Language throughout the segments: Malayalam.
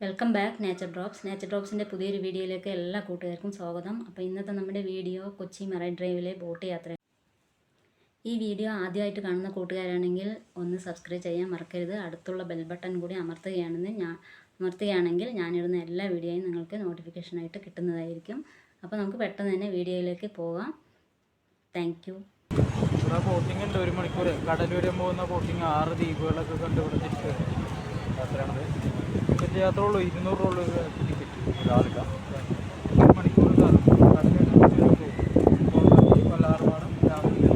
വെൽക്കം ബാക്ക് നേച്ചർ ഡ്രോപ്സിൻ്റെ പുതിയൊരു വീഡിയോയിലേക്ക് എല്ലാ കൂട്ടുകാർക്കും സ്വാഗതം. അപ്പോൾ ഇന്നത്തെ നമ്മുടെ വീഡിയോ കൊച്ചി മറൈൻ ഡ്രൈവിലെ ബോട്ട് യാത്ര. ഈ വീഡിയോ ആദ്യമായിട്ട് കാണുന്ന കൂട്ടുകാരാണെങ്കിൽ ഒന്ന് സബ്സ്ക്രൈബ് ചെയ്യാൻ മറക്കരുത്. അടുത്തുള്ള ബെൽ ബട്ടൺ കൂടി അമർത്തുകയാണെങ്കിൽ ഞാനിടുന്ന എല്ലാ വീഡിയോയും നിങ്ങൾക്ക് നോട്ടിഫിക്കേഷനായിട്ട് കിട്ടുന്നതായിരിക്കും. അപ്പോൾ നമുക്ക് പെട്ടെന്ന് തന്നെ വീഡിയോയിലേക്ക് പോകാം. Thank you. ഇവിടെ ബോട്ടിംഗ് ഉണ്ട്, 1 മണിക്കൂർ കടൽ വരെ പോകുന്ന ബോട്ടിംഗ്. 6 ദ്വീപുകളൊക്കെ കണ്ടുപിടിച്ചിട്ട് യാത്രയാണത്. ടിക്കറ്റ് യാത്ര ഉള്ളൂ, 200 ഉള്ളൂ ടിക്കറ്റ് ഒരാൾക്ക്. 1 മണിക്കൂർ വല്ലാർപാടം രാവിലെ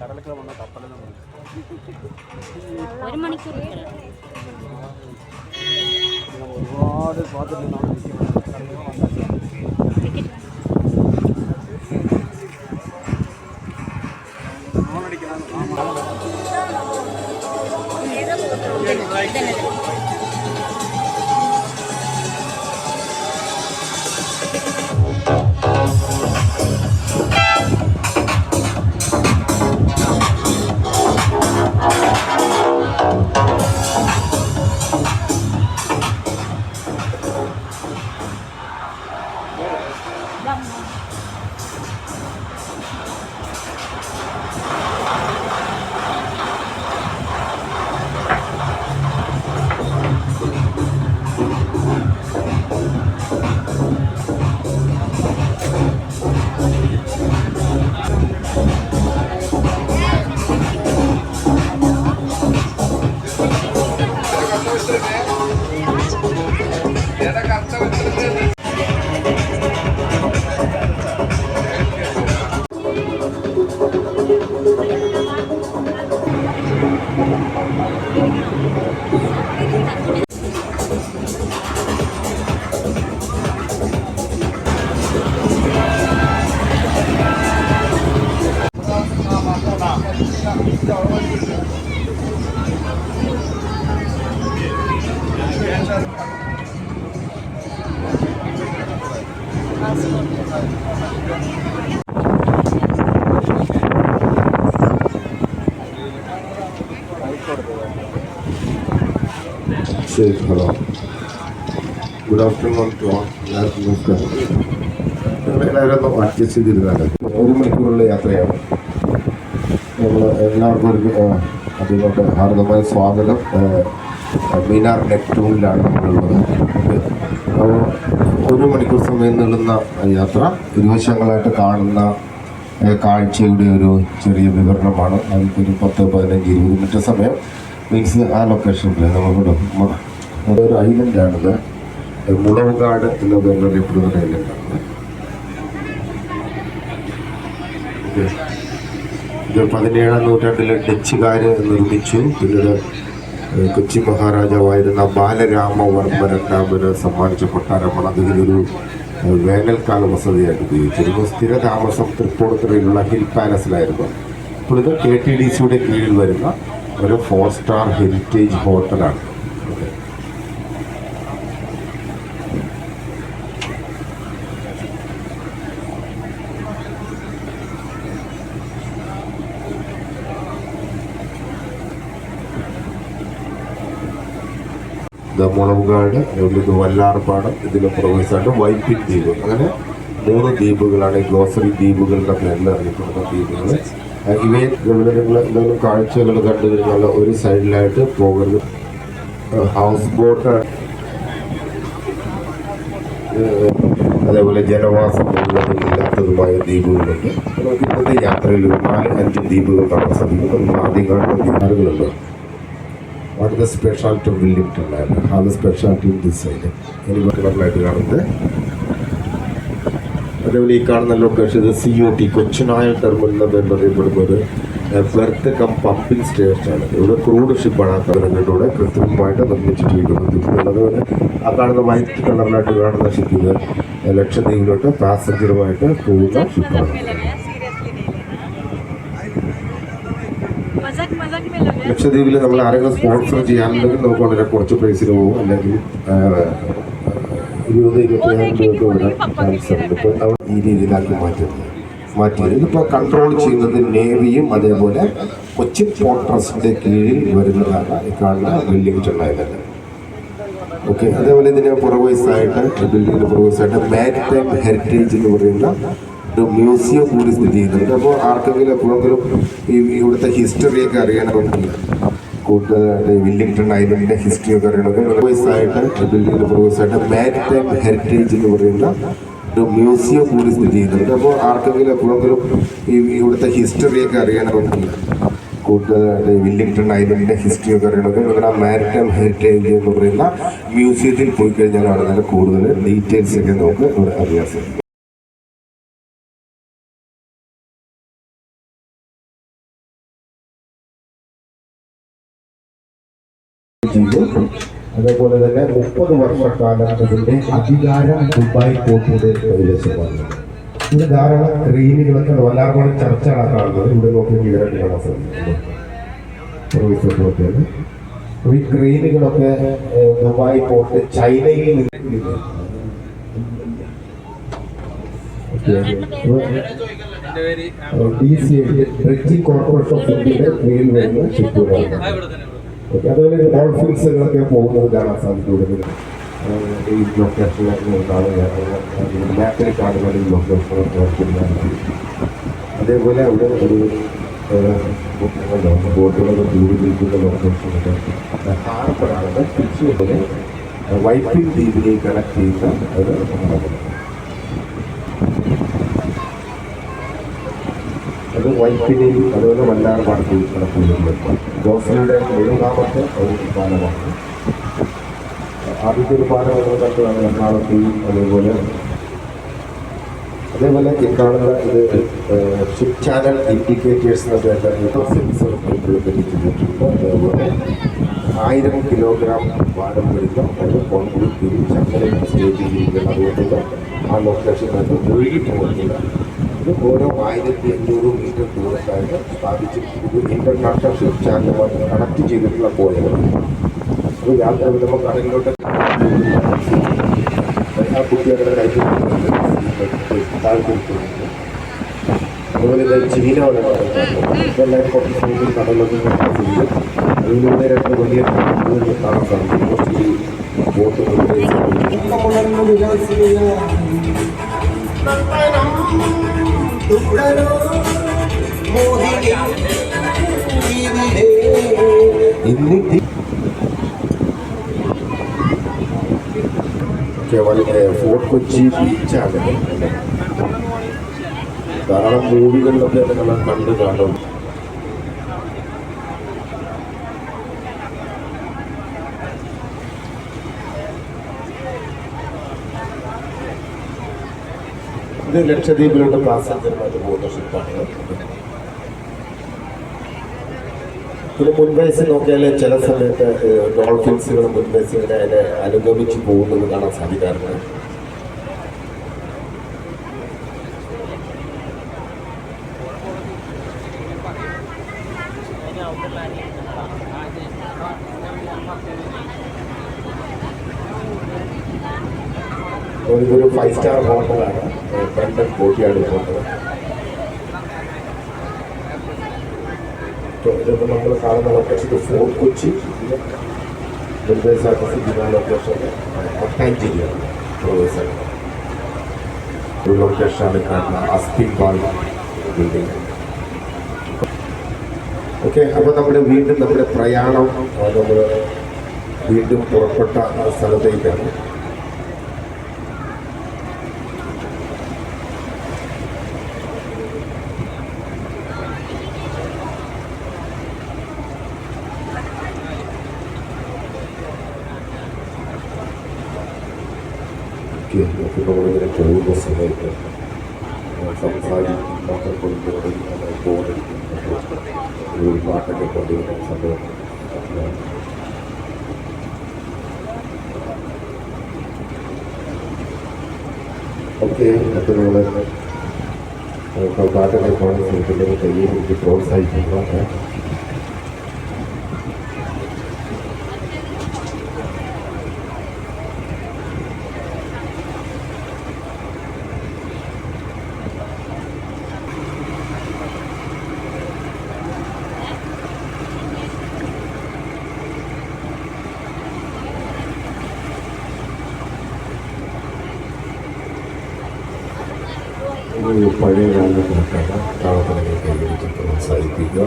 കടലൊക്കെ വന്ന കപ്പലെല്ലാം 1 മണിക്കൂർ ഒരുപാട് പാത്രത്തിൽ Hello. Good afternoon to all. നമസ്കാരം. എല്ലാവരും അഡ്ജസ്റ്റ് ചെയ്തിരുന്നാണ്. 1 മണിക്കൂറുള്ള യാത്രയാണ്. നമ്മൾ എല്ലാവർക്കും അതുകൊണ്ട് ഹാർദമായ സ്വാഗതം. മീനാർ നെപ്റ്റ്യൂണിലാണ് നമ്മളുള്ളത്. അപ്പോൾ 1 മണിക്കൂർ സമയം നീളുന്ന യാത്ര ഇരുവശങ്ങളായിട്ട് കാണുന്ന കാഴ്ചയുടെ ഒരു ചെറിയ വിവരണമാണ്. അതിൽക്കൊരു 10-15-20 മിനിറ്റ് സമയം മീൻസ് ആ ലൊക്കേഷനിൽ നമ്മളുടെ അതൊരു ഐലൻഡാണിത്. മുളവുകാട് എന്ന പേരിൽ അറിയപ്പെടുന്ന ഒരു ഐലൻഡാണ്. ഇത് 17-ാം നൂറ്റാണ്ടിൽ ഡച്ചുകാർ നിർമ്മിച്ചു. പിന്നീട് കൊച്ചി മഹാരാജാവായിരുന്ന ബാലരാമവർമ്മ രണ്ടാമന് സമ്മാനിച്ച കൊട്ടാരമാണ്. അതിലൊരു വേനൽക്കാല വസതിയായിട്ട് ഉപയോഗിച്ചിരുന്നു. സ്ഥിര താമസം തൃപ്പൂണിത്തുറയിലുള്ള ഹിൽ പാലസിലായിരുന്നു. അപ്പോൾ ഇത് KTDCയുടെ കീഴിൽ വരുന്ന ഒരു 4 സ്റ്റാർ ഹെറിറ്റേജ് ഹോട്ടലാണ്. മുളവുകാട്, ഇത് വല്ലാർപാടം, ഇതിന് പ്രവേശമായിട്ട് വൈപ്പിൻ ദ്വീപ്. അങ്ങനെ 3 ദ്വീപുകളാണ് ഈ ഗ്ലോസറി ദ്വീപുകളുടെ പേരിൽ അറിയപ്പെടുന്ന ദ്വീപുകൾ. ഇവയിൽ നിങ്ങൾ എന്തെങ്കിലും കാഴ്ചകൾ കണ്ടു കഴിഞ്ഞാൽ ഒരു സൈഡിലായിട്ട് പോകരുത്. ഹൗസ് ബോട്ട്, അതേപോലെ ജനവാസമുള്ളതും ഇല്ലാത്തതുമായ ദ്വീപുകളുണ്ട്. നമുക്ക് ഇന്നത്തെ യാത്രയിൽ 4-5 ദ്വീപുകൾ കാണാൻ സാധിക്കും. നമ്മൾ ആദ്യം കാണുന്ന ദ്വീപുകളുണ്ട്. What is the specialty of Wellington Island? How the specialty in this side? Any particular കാണുന്നത് അത് അതേപോലെ ഈ കാണുന്ന ലൊക്കേഷൻ ഇത് COT കൊച്ചിനായ ടെർമിനൽ എന്നറിയപ്പെടുന്നത് ബെർത്ത് കം പമ്പിംഗ് സ്റ്റേഷനാണ്. ഇവിടെ ക്രൂഡ് ഷിപ്പാണ് ആ കടലിലൂടെ കൃത്രിമമായിട്ട് നിർമ്മിച്ചിട്ടിരിക്കുന്നത്. അതുപോലെ ആ കാണുന്ന വൈറ്റ് കളറിലായിട്ട് കാണുന്ന ഷിപ്പ് ഇത് ലക്ഷദ്വീപിലോട്ട് പാസഞ്ചറുമായിട്ട് പോകുന്ന ഷിപ്പാണ്. ലക്ഷദ്വീപിൽ നമ്മൾ ആരെങ്കിലും സ്പോൺസർ ചെയ്യാനുണ്ടെങ്കിൽ നമുക്ക് വളരെ കുറച്ച് പ്രൈസിന് പോകും, അല്ലെങ്കിൽ 20-25,000 രൂപ വരാൻ ചാൻസ് ഉണ്ട്. ഇപ്പോൾ നമ്മൾ ഈ രീതിയിലാക്കി മാറ്റിയത് ഇതിപ്പോൾ കൺട്രോൾ ചെയ്യുന്നത് നേവിയും അതേപോലെ കൊച്ചിൻ പോർട്ട് ട്രസ്റ്റിൻ്റെ കീഴിൽ വരുന്നതാണ് ഈ കാണുന്ന വെല്ലിംഗ്ടൺ ഐലൻഡ്. ഓക്കെ, അതേപോലെ ഇതിന് പുറകുവശത്തായിട്ട് ബിൽഡിങ്ങിന് പുറകുവശത്തായിട്ട് മാരിടൈം ഹെറിറ്റേജ് എന്ന് പറയുന്ന ഒരു മ്യൂസിയം കൂടി സ്ഥിതി ചെയ്യുന്നുണ്ട്. അപ്പോൾ ആർക്കെങ്കിലും എപ്പോഴെങ്കിലും ഇവിടുത്തെ ഹിസ്റ്ററിയൊക്കെ അറിയണമെങ്കിൽ കൂടുതൽ വെല്ലിംഗ്ടൺ ഐലൻഡിൻ്റെ ഹിസ്റ്ററിയൊക്കെ അറിയണമെങ്കിൽ പുറകുവശത്തായിട്ട് ബിൽഡിങ്ങിന് പുറകുവശത്തായിട്ട് മാരിടൈം ഹെറിറ്റേജ് എന്ന് പറയുന്ന ഒരു മ്യൂസിയം കൂടി സ്ഥിതി ചെയ്യുന്നുണ്ട്. അപ്പോൾ ആർക്കെങ്കിലും എപ്പോഴെങ്കിലും ഇവിടുത്തെ ഹിസ്റ്ററിയൊക്കെ അറിയണമെങ്കിൽ കൂടുതൽ വെല്ലിംഗ്ടൺ ഐലൻഡിൻ്റെ ഹിസ്റ്ററിയൊക്കെ അറിയണമെങ്കിൽ നിങ്ങളുടെ മാരിടൈം ഹെറിറ്റേജ് എന്ന് പറയുന്ന മ്യൂസിയത്തിൽ പോയി കഴിഞ്ഞാൽ അവിടെ കൂടുതൽ ഡീറ്റെയിൽസ് ഒക്കെ നമുക്ക് ഇവിടെ അറിയാൻ സാധിക്കും. അതേപോലെ തന്നെ 30 വർഷക്കാലം ഇതിന്റെ അധികാരം ദുബായ് പോർട്ടിന്റെ കൈവശമാണ്. ഇവിടെ ധാരാളം ക്രെയിനുകളൊക്കെ വല്ലാർപാട് ചർച്ചയാണ് കാണുന്നത്. ഇവിടെ നോക്കി വിവരം കാണാൻ സാധിക്കുന്നത്. ഈ ക്രെയിനുകളൊക്കെ ദുബായ് പോർട്ട് ചൈനയിൽ നിന്ന് ഡ്രഡ്ജിംഗ് കോർപ്പറേഷൻ ഓഫ് ഇന്ത്യയുടെ കീഴിൽ വരുന്ന ഷിപ്പുകളാണ്. അതുപോലെ ഡോൾഫിൻസുകളൊക്കെ പോകുന്നത് കാണാൻ സാധിക്കും. ഈ ലൊക്കേഷനിൽ മാപ്പിൽ കാണുന്ന ഈ ലൊക്കേഷൻ. അതേപോലെ അവിടെ ഒരു ബോട്ടുകളൊക്കെ ദൂരിലിരിക്കുന്ന ലൊക്കേഷനൊക്കെ ഹാർബറാണ്. തിരിച്ചുപോലെ വൈപ്പിൻ ദ്വീപിലേക്ക് കണക്ട് ചെയ്യുന്ന ഒരു അത് വൈപ്പിനെയും അതുപോലെ വല്ലാർപാട് കണക്കുന്നുണ്ട്. ജോസഫിയുടെ 7ാമത്തെ ഒരു പാലമാണ്. ആദ്യത്തെ ഒരു പാലം കണ്ടതാണ് എറണാകുളത്തെയും. അതേപോലെ ഈ കാണുന്ന ഇത് ഷിപ്പ് ചാനൽ ഇൻഡിക്കേറ്റേഴ്സ് എന്നൊക്കെ അതേപോലെ 1000 കിലോഗ്രാം ഭാരം വരുന്ന ഒരു കോൺക്രീറ്റ് ചങ്ങലയിൽ സ്റ്റേജ് ചെയ്തിരിക്കുന്നത്. അതുകൊണ്ട് ആ ലൊക്കേഷനകത്ത് ഒഴുകി പോകുന്നില്ല. ഇത് ഓരോ 1500 മീറ്റർ ദൂരത്തായിട്ട് സ്ഥാപിച്ചിരിക്കുന്നത് ഇന്റർനാഷണൽ ഷിപ്പ് ചാനലുമായിട്ട് കണക്ട് ചെയ്തിട്ടുള്ള പോയതാണ്. അപ്പോൾ യാത്ര വരുമ്പോൾ കടലിലോട്ട് ആ കുട്ടികളുടെ താഴ്ത്തിരിക്കുന്നുണ്ട്. അതുപോലെ ഇത് ചീന ഇതെല്ലാം കുറച്ച് കൂടുതൽ കടലൊന്നും ചെയ്യും. അതിലൂടെ 2 വലിയ കാണാൻ സാധിക്കും. ഈ ബോട്ടുകൾ ഫോർട്ട് കൊച്ചി ബീച്ചാണ്. ധാരാളം മൂവികളിലൊക്കെ നമ്മൾ കണ്ടു കാണും. ഇത് ലക്ഷദ്വീപിലോട്ട് പാസഞ്ചറുമായിട്ട് പോകുന്ന ഷിപ്പാണ്. പിന്നെ മുൻവയസ്സിൽ നോക്കിയാൽ ചില സമയത്ത് ഡോൾഫിൻസുകൾ മുൻവയസ്സിങ്ങനെ അതിനെ അനുഗമിച്ച് പോകുന്നത് കാണാൻ സാധിക്കാറുണ്ട്. ഇതൊരു 5-star ഹോട്ടലാണ്, ബ്രണ്ടൻ കോർട്ട്യാർഡ് ഹോട്ടൽ. ഇതൊക്കെ നമ്മൾ കാണുന്ന ലൊക്കേഷൻ ഫോർട്ട് കൊച്ചി, നിർദ്ദേശാക്കി ലൊക്കേഷൻ മട്ടാഞ്ചേരിയാണ്. ഒരു ലൊക്കേഷനാണ് കാണുന്ന അസ്തിൻപാൽ ബിൽഡിംഗ്. ഓക്കെ, അപ്പോൾ നമ്മുടെ പ്രയാണം നമ്മൾ വീണ്ടും പുറപ്പെട്ട സ്ഥലത്തേക്കാണ്. നമ്മളിങ്ങനെ പോകുന്ന സമയത്ത് സംസാരിക്കും ഒരു പാട്ടൊക്കെ കൊണ്ടുവരുന്ന സംഭവം. ഓക്കെ, അപ്പോൾ നമ്മൾ പാട്ടൊക്കെ പാടാൻ ശ്രമിക്കുന്നത് കയ്യിലേക്ക് പ്രോത്സാഹിക്കുക. ഒരു പഴയ കാലഘട്ടത്തിലാണ് താളത്തിനെ കൈവരിച്ച് പ്രോത്സാഹിപ്പിക്കുക.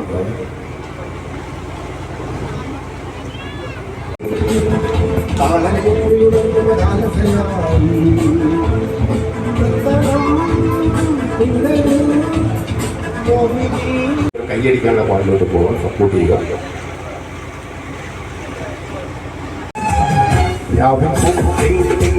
കൈയടിക്കാനുള്ള പാട്ടിലോട്ട് പോകാൻ സപ്പോർട്ട് ചെയ്യുക. വ്യാപിക്കും